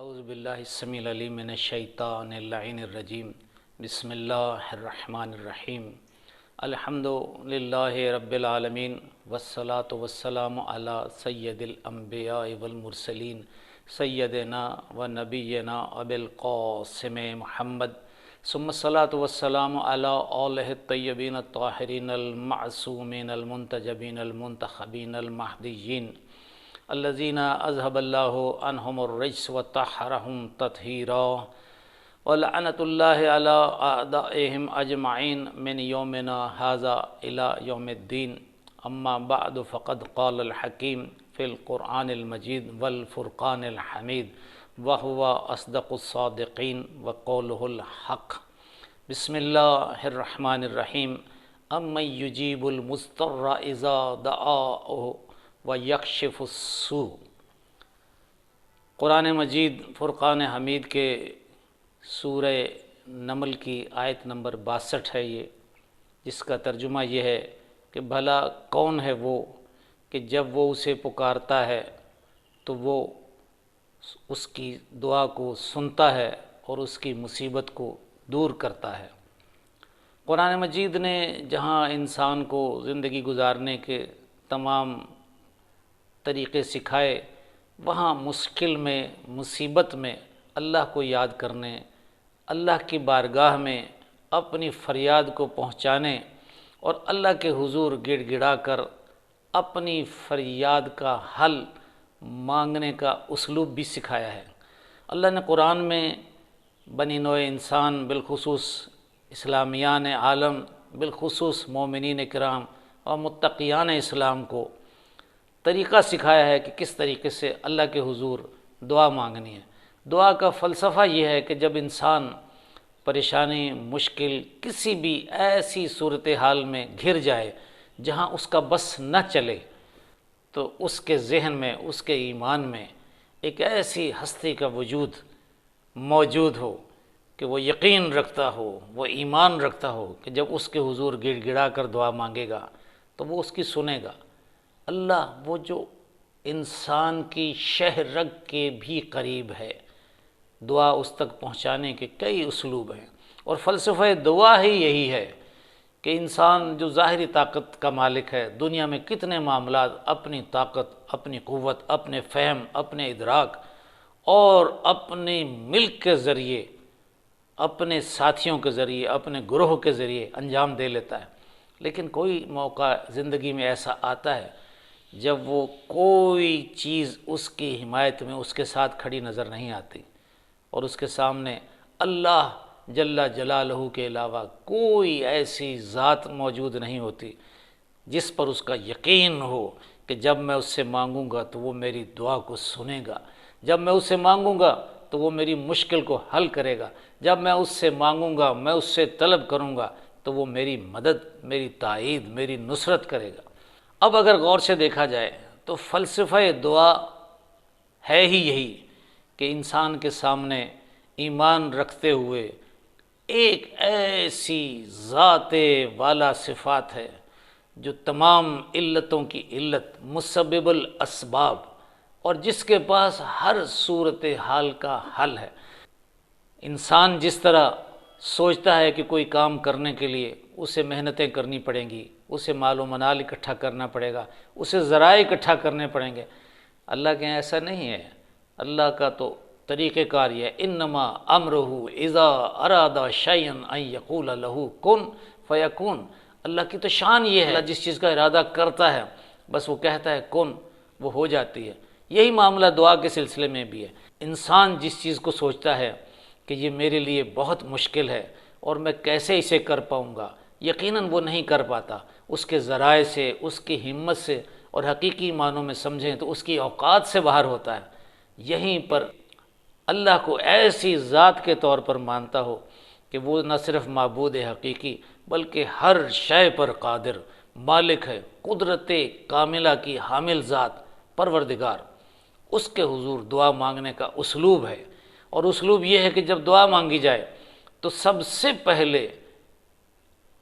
اعوذ باللہ السمیع العلیم من الشیطان اللعین الرجیم بسم اللہ الرحمن الرحیم الحمد للہ رب العالمین والصلاة والسلام علی سید الانبیاء والمرسلین سیدنا و نبینا ابی القاسم محمد ثم الصلاة والسلام علی آلہ الطیبین الطاہرین المعصومین المنتجبین المنتخبین المہدیین الذین اذهب اللہ عنہم الرجس وطہرہم تطہیرا ولعنۃ اللہ علی اعدائہم اجمعین من یومنا ھذا الی یوم الدین اما بعد فقد قال الحکیم فی القرآن المجید والفرقان الحمید وہو اصدق الصادقین وقولہ الحق بسم اللہ الرحمن الرحیم امن یجیب المضطر اذا دعاہ وَيَكْشِفُ السُّوءَ۔ قرآن مجید فرقان حمید کے سورہ نمل کی آیت نمبر 62 ہے یہ، جس کا ترجمہ یہ ہے کہ بھلا کون ہے وہ کہ جب وہ اسے پکارتا ہے تو وہ اس کی دعا کو سنتا ہے اور اس کی مصیبت کو دور کرتا ہے۔ قرآن مجید نے جہاں انسان کو زندگی گزارنے کے تمام طریقے سکھائے، وہاں مشکل میں مصیبت میں اللہ کو یاد کرنے، اللہ کی بارگاہ میں اپنی فریاد کو پہنچانے اور اللہ کے حضور گڑ گڑا کر اپنی فریاد کا حل مانگنے کا اسلوب بھی سکھایا ہے۔ اللہ نے قرآن میں بنی نوع انسان بالخصوص اسلامیان عالم بالخصوص مومنین کرام اور متقیان اسلام کو طریقہ سکھایا ہے کہ کس طریقے سے اللہ کے حضور دعا مانگنی ہے۔ دعا کا فلسفہ یہ ہے کہ جب انسان پریشانی، مشکل، کسی بھی ایسی صورتحال میں گھر جائے جہاں اس کا بس نہ چلے، تو اس کے ذہن میں، اس کے ایمان میں ایک ایسی ہستی کا وجود موجود ہو کہ وہ یقین رکھتا ہو، وہ ایمان رکھتا ہو کہ جب اس کے حضور گڑ گڑا کر دعا مانگے گا تو وہ اس کی سنے گا۔ اللہ وہ جو انسان کی شہ رگ کے بھی قریب ہے، دعا اس تک پہنچانے کے کئی اسلوب ہیں، اور فلسفہ دعا ہی یہی ہے کہ انسان جو ظاہری طاقت کا مالک ہے، دنیا میں کتنے معاملات اپنی طاقت، اپنی قوت، اپنے فہم، اپنے ادراک اور اپنے ملک کے ذریعے، اپنے ساتھیوں کے ذریعے، اپنے گروہ کے ذریعے انجام دے لیتا ہے، لیکن کوئی موقع زندگی میں ایسا آتا ہے جب وہ کوئی چیز اس کی حمایت میں اس کے ساتھ کھڑی نظر نہیں آتی، اور اس کے سامنے اللہ جل جلالہ کے علاوہ کوئی ایسی ذات موجود نہیں ہوتی جس پر اس کا یقین ہو کہ جب میں اس سے مانگوں گا تو وہ میری دعا کو سنے گا، جب میں اس سے مانگوں گا تو وہ میری مشکل کو حل کرے گا، جب میں اس سے مانگوں گا، میں اس سے طلب کروں گا تو وہ میری مدد، میری تائید، میری نصرت کرے گا۔ اب اگر غور سے دیکھا جائے تو فلسفہ دعا ہے ہی یہی کہ انسان کے سامنے ایمان رکھتے ہوئے ایک ایسی ذات والا صفات ہے جو تمام علتوں کی علت، مسبب الاسباب، اور جس کے پاس ہر صورتحال کا حل ہے۔ انسان جس طرح سوچتا ہے کہ کوئی کام کرنے کے لیے اسے محنتیں کرنی پڑیں گی، اسے مال و منال اکٹھا کرنا پڑے گا، اسے ذرائع اکٹھا کرنے پڑیں گے، اللہ کے یہاں ایسا نہیں ہے۔ اللہ کا تو طریقہ کار یہ ہے، انما امرہ اذا اراد شیئا ان یقول لہ کن فیکون۔ اللہ کی تو شان یہ ہے، اللہ جس چیز کا ارادہ کرتا ہے بس وہ کہتا ہے کن، وہ ہو جاتی ہے۔ یہی معاملہ دعا کے سلسلے میں بھی ہے۔ انسان جس چیز کو سوچتا ہے کہ یہ میرے لیے بہت مشکل ہے اور میں کیسے اسے کر پاؤں گا، یقیناً وہ نہیں کر پاتا، اس کے ذرائع سے، اس کی ہمت سے، اور حقیقی معنوں میں سمجھیں تو اس کی اوقات سے باہر ہوتا ہے۔ یہیں پر اللہ کو ایسی ذات کے طور پر مانتا ہو کہ وہ نہ صرف معبود حقیقی بلکہ ہر شے پر قادر، مالک ہے، قدرت کاملہ کی حامل ذات، پروردگار، اس کے حضور دعا مانگنے کا اسلوب ہے۔ اور اسلوب یہ ہے کہ جب دعا مانگی جائے تو سب سے پہلے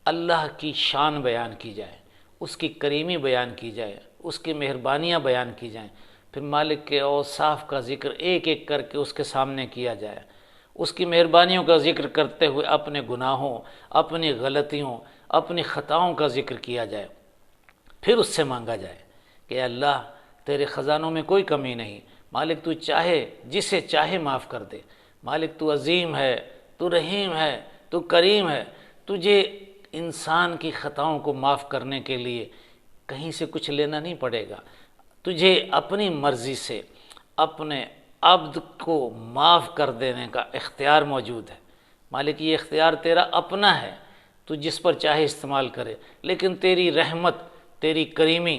اللہ کی شان بیان کی جائے، اس کی کریمی بیان کی جائے، اس کی مہربانیاں بیان کی جائیں، پھر مالک کے اوصاف کا ذکر ایک ایک کر کے اس کے سامنے کیا جائے، اس کی مہربانیوں کا ذکر کرتے ہوئے اپنے گناہوں، اپنی غلطیوں، اپنی خطاؤں کا ذکر کیا جائے، پھر اس سے مانگا جائے کہ اے اللہ تیرے خزانوں میں کوئی کمی نہیں، مالک تو چاہے جسے چاہے معاف کر دے، مالک تو عظیم ہے، تو رحیم ہے، تو کریم ہے، تجھے انسان کی خطاؤں کو معاف کرنے کے لیے کہیں سے کچھ لینا نہیں پڑے گا، تجھے اپنی مرضی سے اپنے عبد کو معاف کر دینے کا اختیار موجود ہے۔ مالک یہ اختیار تیرا اپنا ہے، تو جس پر چاہے استعمال کرے، لیکن تیری رحمت، تیری کریمی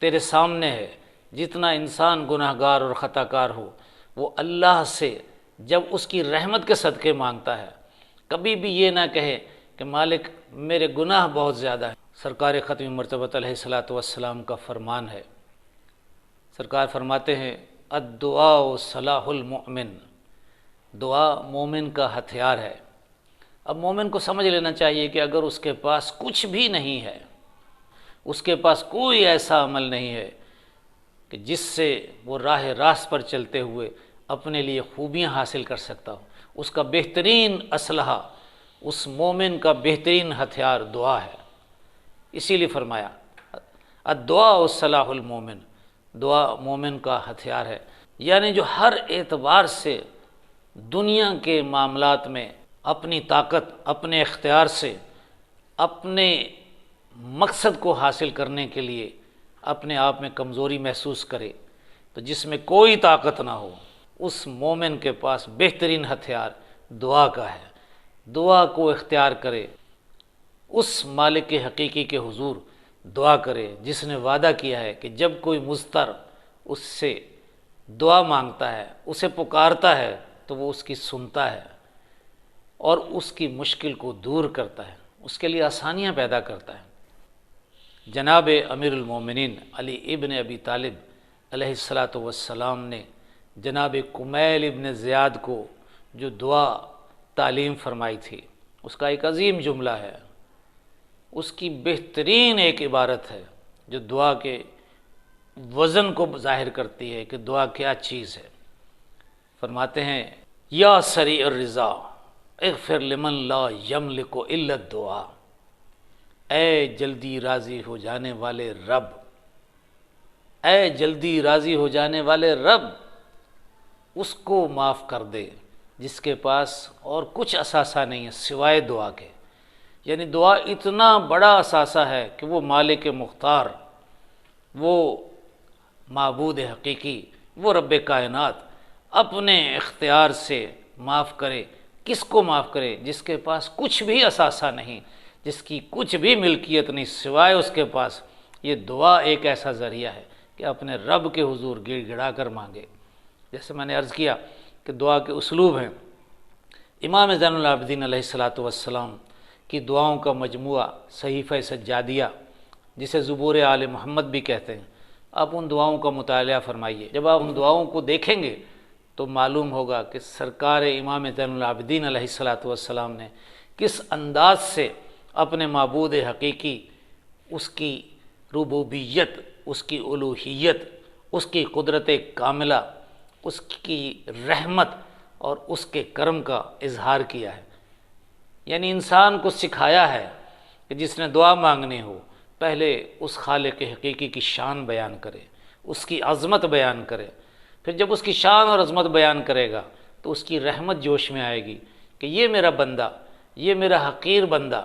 تیرے سامنے ہے۔ جتنا انسان گناہ گار اور خطا کار ہو، وہ اللہ سے جب اس کی رحمت کے صدقے مانگتا ہے، کبھی بھی یہ نہ کہے کہ مالک میرے گناہ بہت زیادہ ہیں۔ سرکار ختم مرتبہ علیہ الصلاۃ والسلام کا فرمان ہے، سرکار فرماتے ہیں الدعاء سلاح المؤمن، دعا مومن کا ہتھیار ہے۔ اب مومن کو سمجھ لینا چاہیے کہ اگر اس کے پاس کچھ بھی نہیں ہے، اس کے پاس کوئی ایسا عمل نہیں ہے کہ جس سے وہ راہ راست پر چلتے ہوئے اپنے لیے خوبیاں حاصل کر سکتا ہو، اس کا بہترین اسلحہ، اس مومن کا بہترین ہتھیار دعا ہے۔ اسی لیے فرمایا الدعاء سلاح المومن، دعا مومن کا ہتھیار ہے، یعنی جو ہر اعتبار سے دنیا کے معاملات میں اپنی طاقت، اپنے اختیار سے اپنے مقصد کو حاصل کرنے کے لیے اپنے آپ میں کمزوری محسوس کرے، تو جس میں کوئی طاقت نہ ہو، اس مومن کے پاس بہترین ہتھیار دعا کا ہے۔ دعا کو اختیار کرے، اس مالک حقیقی کے حضور دعا کرے جس نے وعدہ کیا ہے کہ جب کوئی مضطر اس سے دعا مانگتا ہے، اسے پکارتا ہے، تو وہ اس کی سنتا ہے اور اس کی مشکل کو دور کرتا ہے، اس کے لیے آسانیاں پیدا کرتا ہے۔ جناب امیر المومنین علی ابن ابی طالب علیہ الصلاۃ والسلام نے جناب کمیل ابن زیاد کو جو دعا تعلیم فرمائی تھی، اس کا ایک عظیم جملہ ہے، اس کی بہترین ایک عبارت ہے جو دعا کے وزن کو ظاہر کرتی ہے کہ دعا کیا چیز ہے۔ فرماتے ہیں یا سریع الرضا اغفر لمن لا یملک الا الدعاء، اے جلدی راضی ہو جانے والے رب، اے جلدی راضی ہو جانے والے رب، اس کو معاف کر دے جس کے پاس اور کچھ اثاثہ نہیں ہے سوائے دعا کے۔ یعنی دعا اتنا بڑا اثاثہ ہے کہ وہ مالک مختار، وہ معبود حقیقی، وہ رب کائنات اپنے اختیار سے معاف کرے۔ کس کو معاف کرے؟ جس کے پاس کچھ بھی اثاثہ نہیں، جس کی کچھ بھی ملکیت نہیں سوائے اس کے پاس۔ یہ دعا ایک ایسا ذریعہ ہے کہ اپنے رب کے حضور گڑ گڑا کر مانگے۔ جیسے میں نے عرض کیا کہ دعا کے اسلوب ہیں۔ امام زین العابدین علیہ الصلاۃ والسلام کی دعاؤں کا مجموعہ صحیفہ سجادیہ، جسے زبور آل محمد بھی کہتے ہیں، آپ ان دعاؤں کا مطالعہ فرمائیے۔ جب آپ ان دعاؤں کو دیکھیں گے تو معلوم ہوگا کہ سرکار امام زین العابدین علیہ الصلاۃ والسلام نے کس انداز سے اپنے معبود حقیقی، اس کی ربوبیت، اس کی الوہیت، اس کی قدرت کاملہ، اس کی رحمت اور اس کے کرم کا اظہار کیا ہے۔ یعنی انسان کو سکھایا ہے کہ جس نے دعا مانگنی ہو پہلے اس خالق حقیقی کی شان بیان کرے، اس کی عظمت بیان کرے، پھر جب اس کی شان اور عظمت بیان کرے گا تو اس کی رحمت جوش میں آئے گی کہ یہ میرا بندہ، یہ میرا حقیر بندہ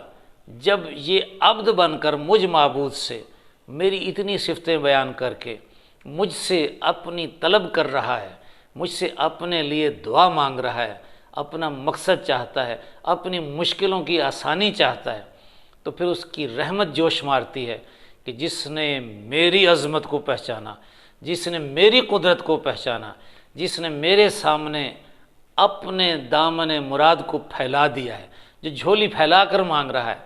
جب یہ عبد بن کر مجھ معبود سے میری اتنی صفتیں بیان کر کے مجھ سے اپنی طلب کر رہا ہے، مجھ سے اپنے لیے دعا مانگ رہا ہے، اپنا مقصد چاہتا ہے، اپنی مشکلوں کی آسانی چاہتا ہے، تو پھر اس کی رحمت جوش مارتی ہے کہ جس نے میری عظمت کو پہچانا، جس نے میری قدرت کو پہچانا، جس نے میرے سامنے اپنے دامن مراد کو پھیلا دیا ہے، جو جھولی پھیلا کر مانگ رہا ہے،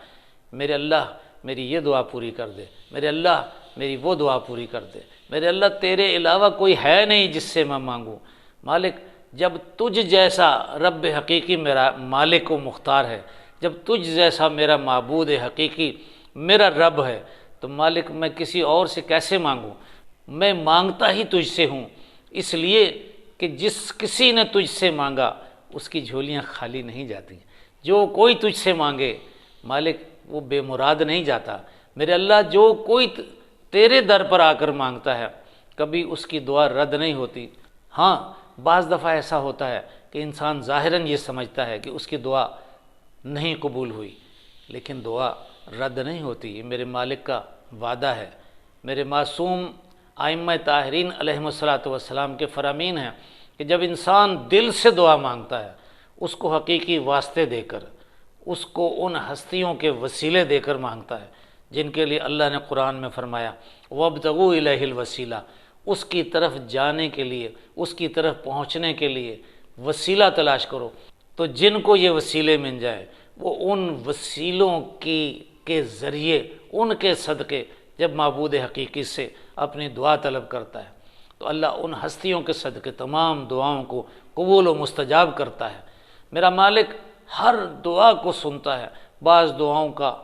میرے اللہ میری یہ دعا پوری کر دے، میرے اللہ میری وہ دعا پوری کر دے، میرے اللہ تیرے علاوہ کوئی ہے نہیں جس سے میں مانگوں۔ مالک جب تجھ جیسا رب حقیقی میرا مالک و مختار ہے، جب تجھ جیسا میرا معبود حقیقی میرا رب ہے، تو مالک میں کسی اور سے کیسے مانگوں؟ میں مانگتا ہی تجھ سے ہوں، اس لیے کہ جس کسی نے تجھ سے مانگا اس کی جھولیاں خالی نہیں جاتی۔ جو کوئی تجھ سے مانگے مالک وہ بے مراد نہیں جاتا۔ میرے اللہ جو کوئی تیرے در پر آ کر مانگتا ہے کبھی اس کی دعا رد نہیں ہوتی۔ ہاں بعض دفعہ ایسا ہوتا ہے کہ انسان ظاہراً یہ سمجھتا ہے کہ اس کی دعا نہیں قبول ہوئی، لیکن دعا رد نہیں ہوتی، یہ میرے مالک کا وعدہ ہے۔ میرے معصوم ائمہ طاہرین علیہم الصلاۃ والسلام کے فرامین ہیں کہ جب انسان دل سے دعا مانگتا ہے اس کو حقیقی واسطے دے کر، اس کو ان ہستیوں کے وسیلے دے کر مانگتا ہے جن کے لیے اللہ نے قرآن میں فرمایا وَابْتَغُوا إِلَيْهِ الْوَسِيلَةَ، اس کی طرف جانے کے لیے، اس کی طرف پہنچنے کے لیے وسیلہ تلاش کرو۔ تو جن کو یہ وسیلے مل جائیں وہ ان وسیلوں کے ذریعے، ان کے صدقے جب معبود حقیقی سے اپنی دعا طلب کرتا ہے تو اللہ ان ہستیوں کے صدقے تمام دعاؤں کو قبول و مستجاب کرتا ہے۔ میرا مالک ہر دعا کو سنتا ہے۔ بعض دعاؤں کا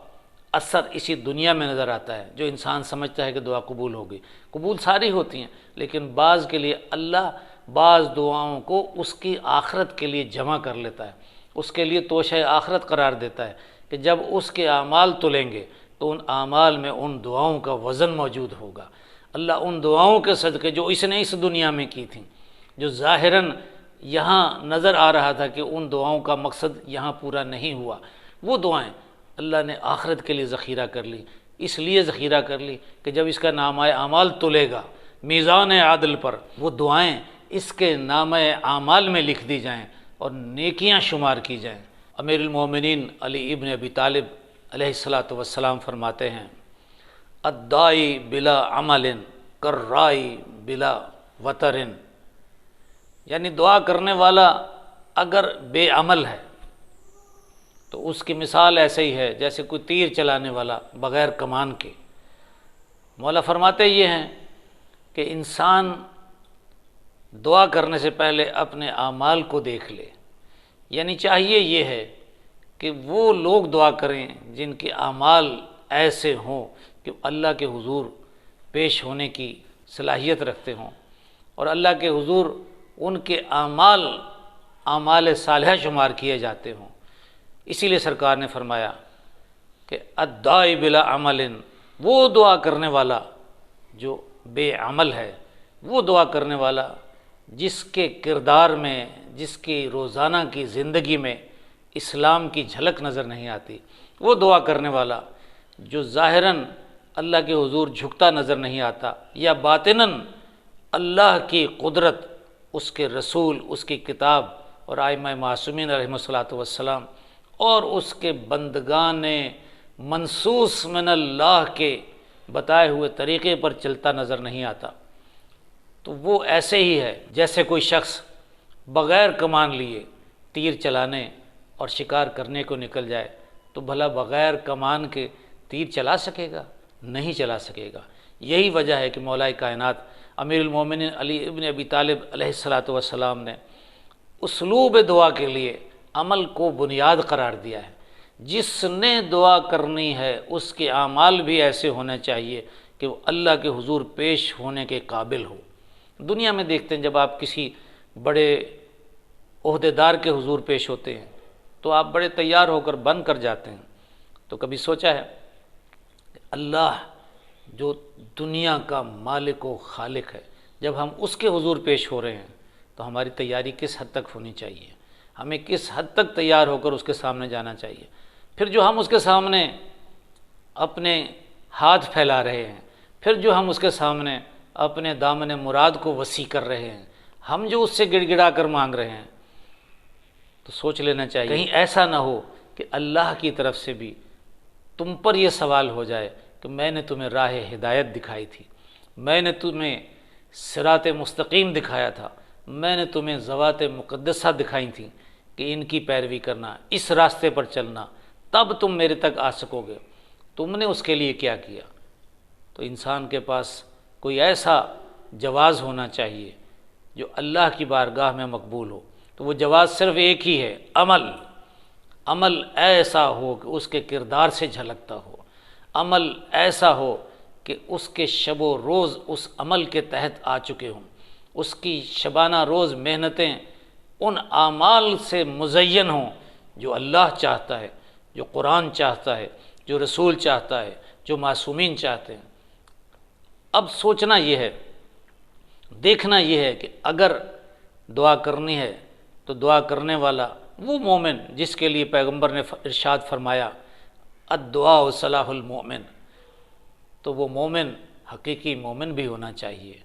اثر اسی دنیا میں نظر آتا ہے، جو انسان سمجھتا ہے کہ دعا قبول ہو گئی، قبول ساری ہوتی ہیں، لیکن بعض کے لیے اللہ بعض دعاؤں کو اس کی آخرت کے لیے جمع کر لیتا ہے، اس کے لیے توشہ آخرت قرار دیتا ہے کہ جب اس کے اعمال تلیں گے تو ان اعمال میں ان دعاؤں کا وزن موجود ہوگا۔ اللہ ان دعاؤں کے صدقے جو اس نے اس دنیا میں کی تھیں، جو ظاہراً یہاں نظر آ رہا تھا کہ ان دعاؤں کا مقصد یہاں پورا نہیں ہوا، وہ دعائیں اللہ نے آخرت کے لیے ذخیرہ کر لی۔ اس لیے ذخیرہ کر لی کہ جب اس کا نامہ اعمال تلے گا میزان عادل پر، وہ دعائیں اس کے نامہ اعمال میں لکھ دی جائیں اور نیکیاں شمار کی جائیں۔ امیر المومنین علی ابن ابی طالب علیہ الصلاۃ والسلام فرماتے ہیں الدائی بلا عمل کالرائی بلا وطر، یعنی دعا کرنے والا اگر بے عمل ہے تو اس کی مثال ایسے ہی ہے جیسے کوئی تیر چلانے والا بغیر کمان کے۔ مولا فرماتے یہ ہیں کہ انسان دعا کرنے سے پہلے اپنے اعمال کو دیکھ لے، یعنی چاہیے یہ ہے کہ وہ لوگ دعا کریں جن کے اعمال ایسے ہوں کہ اللہ کے حضور پیش ہونے کی صلاحیت رکھتے ہوں، اور اللہ کے حضور ان کے اعمال صالحہ شمار کیے جاتے ہوں۔ اسی لیے سرکار نے فرمایا کہ الدائی بلا عمل، وہ دعا کرنے والا جو بے عمل ہے، وہ دعا کرنے والا جس کے کردار میں، جس کی روزانہ کی زندگی میں اسلام کی جھلک نظر نہیں آتی، وہ دعا کرنے والا جو ظاہراً اللہ کے حضور جھکتا نظر نہیں آتا، یا باطناً اللہ کی قدرت، اس کے رسول، اس کی کتاب اور ائمہ معصومین علیہم الصلاۃ والسلام اور اس کے بندگان منصوص من اللہ کے بتائے ہوئے طریقے پر چلتا نظر نہیں آتا، تو وہ ایسے ہی ہے جیسے کوئی شخص بغیر کمان لیے تیر چلانے اور شکار کرنے کو نکل جائے، تو بھلا بغیر کمان کے تیر چلا سکے گا؟ نہیں چلا سکے گا۔ یہی وجہ ہے کہ مولا کائنات امیر المومنین علی ابن ابی طالب علیہ الصلاۃ والسلام نے اسلوب دعا کے لیے عمل کو بنیاد قرار دیا ہے۔ جس نے دعا کرنی ہے اس کے اعمال بھی ایسے ہونے چاہیے کہ وہ اللہ کے حضور پیش ہونے کے قابل ہو۔ دنیا میں دیکھتے ہیں جب آپ کسی بڑے عہدیدار کے حضور پیش ہوتے ہیں تو آپ بڑے تیار ہو کر بن کر جاتے ہیں، تو کبھی سوچا ہے کہ اللہ جو دنیا کا مالک و خالق ہے، جب ہم اس کے حضور پیش ہو رہے ہیں تو ہماری تیاری کس حد تک ہونی چاہیے؟ ہمیں کس حد تک تیار ہو کر اس کے سامنے جانا چاہیے؟ پھر جو ہم اس کے سامنے اپنے ہاتھ پھیلا رہے ہیں، پھر جو ہم اس کے سامنے اپنے دامن مراد کو وسیع کر رہے ہیں، ہم جو اس سے گڑ گڑا کر مانگ رہے ہیں، تو سوچ لینا چاہیے کہیں ایسا نہ ہو کہ اللہ کی طرف سے بھی تم پر یہ سوال ہو جائے کہ میں نے تمہیں راہ ہدایت دکھائی تھی، میں نے تمہیں صراط مستقیم دکھایا تھا، میں نے تمہیں ذوات مقدسہ دکھائی تھیں کہ ان کی پیروی کرنا، اس راستے پر چلنا، تب تم میرے تک آ سکو گے، تم نے اس کے لیے کیا کیا؟ تو انسان کے پاس کوئی ایسا جواز ہونا چاہیے جو اللہ کی بارگاہ میں مقبول ہو۔ تو وہ جواز صرف ایک ہی ہے، عمل ایسا ہو کہ اس کے کردار سے جھلکتا ہو، عمل ایسا ہو کہ اس کے شب و روز اس عمل کے تحت آ چکے ہوں، اس کی شبانہ روز محنتیں ان اعمال سے مزین ہوں جو اللہ چاہتا ہے، جو قرآن چاہتا ہے، جو رسول چاہتا ہے، جو معصومین چاہتے ہیں۔ اب سوچنا یہ ہے، دیکھنا یہ ہے کہ اگر دعا کرنی ہے تو دعا کرنے والا وہ مومن جس کے لیے پیغمبر نے ارشاد فرمایا الدعاء صلاح المؤمن، تو وہ مومن حقیقی مومن بھی ہونا چاہیے۔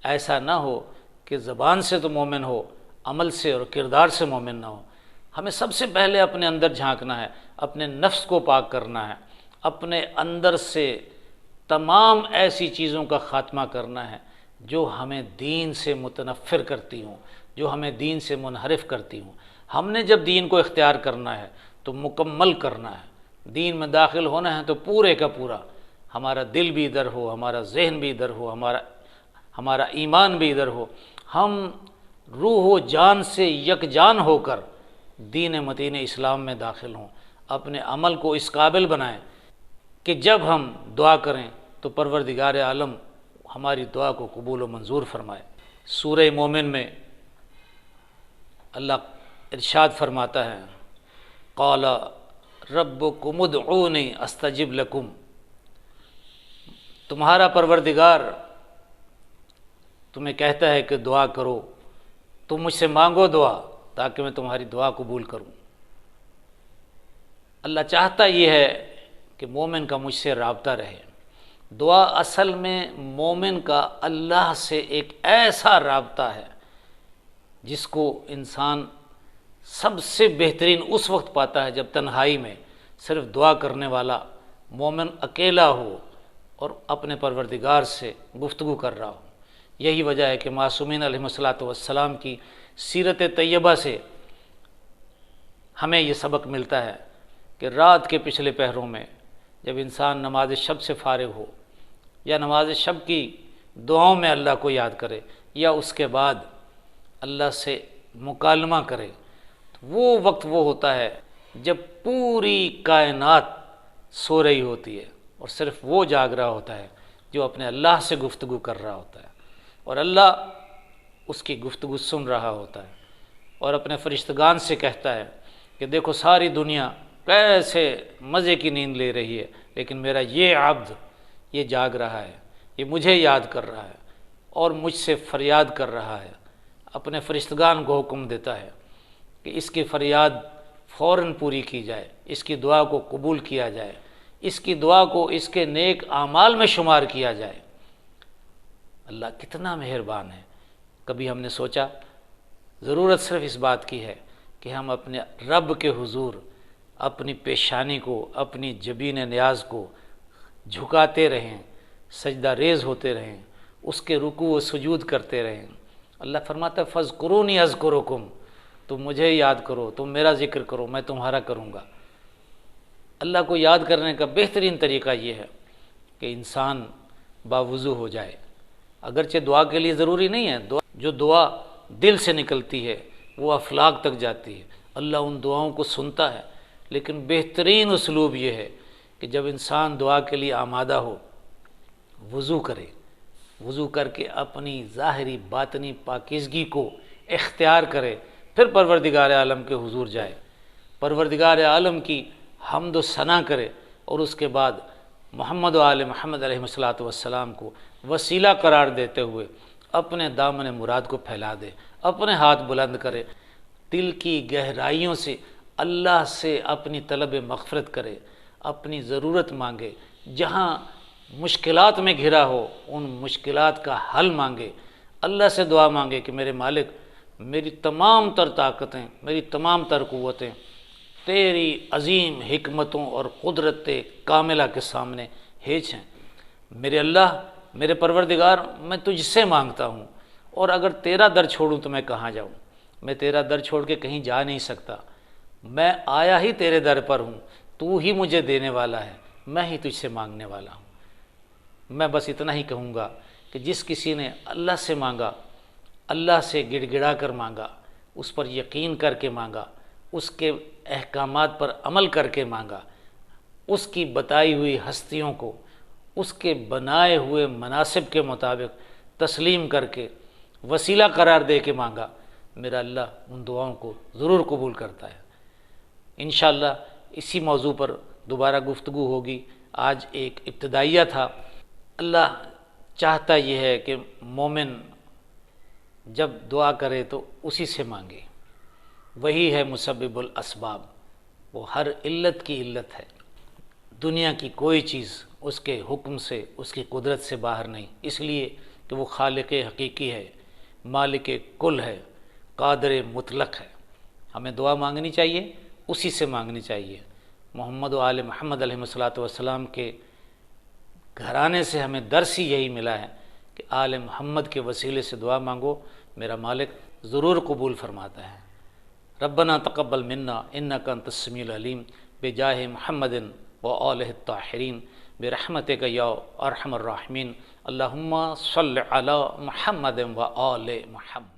ایسا نہ ہو کہ زبان سے تو مومن ہو، عمل سے اور کردار سے مومن نہ ہو۔ ہمیں سب سے پہلے اپنے اندر جھانکنا ہے، اپنے نفس کو پاک کرنا ہے، اپنے اندر سے تمام ایسی چیزوں کا خاتمہ کرنا ہے جو ہمیں دین سے متنفر کرتی ہوں، جو ہمیں دین سے منحرف کرتی ہوں۔ ہم نے جب دین کو اختیار کرنا ہے تو مکمل کرنا ہے، دین میں داخل ہونا ہے تو پورے کا پورا، ہمارا دل بھی ادھر ہو، ہمارا ذہن بھی ادھر ہو، ہمارا ایمان بھی ادھر ہو، ہم روح و جان سے یکجان ہو کر دین متین اسلام میں داخل ہوں، اپنے عمل کو اس قابل بنائیں کہ جب ہم دعا کریں تو پروردگار عالم ہماری دعا کو قبول و منظور فرمائے۔ سورہ مومن میں اللہ ارشاد فرماتا ہے قال ربکم ادعونی استجب لکم، تمہارا پروردگار تمہیں کہتا ہے کہ دعا کرو، تم مجھ سے مانگو دعا تاکہ میں تمہاری دعا قبول کروں۔ اللہ چاہتا یہ ہے کہ مومن کا مجھ سے رابطہ رہے۔ دعا اصل میں مومن کا اللہ سے ایک ایسا رابطہ ہے جس کو انسان سب سے بہترین اس وقت پاتا ہے جب تنہائی میں صرف دعا کرنے والا مومن اکیلا ہو اور اپنے پروردگار سے گفتگو کر رہا ہو۔ یہی وجہ ہے کہ معصومین علیہ الصلوۃ والسلام کی سیرت طیبہ سے ہمیں یہ سبق ملتا ہے کہ رات کے پچھلے پہروں میں جب انسان نماز شب سے فارغ ہو یا نماز شب کی دعاؤں میں اللہ کو یاد کرے یا اس کے بعد اللہ سے مکالمہ کرے، وہ وقت وہ ہوتا ہے جب پوری کائنات سو رہی ہوتی ہے اور صرف وہ جاگ رہا ہوتا ہے جو اپنے اللہ سے گفتگو کر رہا ہوتا ہے، اور اللہ اس کی گفتگو سن رہا ہوتا ہے اور اپنے فرشتگان سے کہتا ہے کہ دیکھو ساری دنیا کیسے مزے کی نیند لے رہی ہے، لیکن میرا یہ عبد یہ جاگ رہا ہے، یہ مجھے یاد کر رہا ہے اور مجھ سے فریاد کر رہا ہے۔ اپنے فرشتگان کو حکم دیتا ہے کہ اس کی فریاد فوراً پوری کی جائے، اس کی دعا کو قبول کیا جائے، اس کی دعا کو اس کے نیک اعمال میں شمار کیا جائے۔ اللہ کتنا مہربان ہے۔ کبھی ہم نے سوچا ضرورت صرف اس بات کی ہے کہ ہم اپنے رب کے حضور اپنی پیشانی کو، اپنی جبین نیاز کو جھکاتے رہیں، سجدہ ریز ہوتے رہیں، اس کے رکوع و سجود کرتے رہیں۔ اللہ فرماتا ہے فاذکرونی اذکرکم، تم مجھے یاد کرو، تم میرا ذکر کرو، میں تمہارا کروں گا۔ اللہ کو یاد کرنے کا بہترین طریقہ یہ ہے کہ انسان باوضو ہو جائے۔ اگرچہ دعا کے لیے ضروری نہیں ہے، جو دعا دل سے نکلتی ہے وہ افلاک تک جاتی ہے، اللہ ان دعاؤں کو سنتا ہے، لیکن بہترین اسلوب یہ ہے کہ جب انسان دعا کے لیے آمادہ ہو وضو کرے، وضو کر کے اپنی ظاہری باطنی پاکیزگی کو اختیار کرے، پھر پروردگار عالم کے حضور جائے، پروردگار عالم کی حمد و ثنا کرے، اور اس کے بعد محمد و آل محمد علیہ الصلوۃ والسلام کو وسیلہ قرار دیتے ہوئے اپنے دامن مراد کو پھیلا دے، اپنے ہاتھ بلند کرے، دل کی گہرائیوں سے اللہ سے اپنی طلب مغفرت کرے، اپنی ضرورت مانگے، جہاں مشکلات میں گھرا ہو ان مشکلات کا حل مانگے، اللہ سے دعا مانگے کہ میرے مالک میری تمام تر طاقتیں، میری تمام تر قوتیں تیری عظیم حکمتوں اور قدرت کاملہ کے سامنے ہیچ ہیں۔ میرے اللہ، میرے پروردگار، میں تجھ سے مانگتا ہوں، اور اگر تیرا در چھوڑوں تو میں کہاں جاؤں؟ میں تیرا در چھوڑ کے کہیں جا نہیں سکتا، میں آیا ہی تیرے در پر ہوں، تو ہی مجھے دینے والا ہے، میں ہی تجھ سے مانگنے والا ہوں۔ میں بس اتنا ہی کہوں گا کہ جس کسی نے اللہ سے مانگا، اللہ سے گڑ گڑا کر مانگا، اس پر یقین کر کے مانگا، اس کے احکامات پر عمل کر کے مانگا، اس کی بتائی ہوئی ہستیوں کو، اس کے بنائے ہوئے مناسب کے مطابق تسلیم کر کے وسیلہ قرار دے کے مانگا، میرا اللہ ان دعاؤں کو ضرور قبول کرتا ہے۔ انشاءاللہ اسی موضوع پر دوبارہ گفتگو ہوگی۔ آج ایک ابتدائیہ تھا۔ اللہ چاہتا یہ ہے کہ مومن جب دعا کرے تو اسی سے مانگے، وہی ہے مسبب الاسباب، وہ ہر علت کی علت ہے۔ دنیا کی کوئی چیز اس کے حکم سے، اس کی قدرت سے باہر نہیں، اس لیے کہ وہ خالق حقیقی ہے، مالک کل ہے، قادر مطلق ہے۔ ہمیں دعا مانگنی چاہیے، اسی سے مانگنی چاہیے۔ محمد و آل محمد علیہ السلام کے گھرانے سے ہمیں درس ہی یہی ملا ہے کہ آل محمد کے وسیلے سے دعا مانگو، میرا مالک ضرور قبول فرماتا ہے۔ ربنا تقبل منا انک انت السمیع العلیم بجاہ محمد و آلہ الطاہرین برحمتک یا ارحم الراحمین۔ اللہم صل علی محمد و آل محمد۔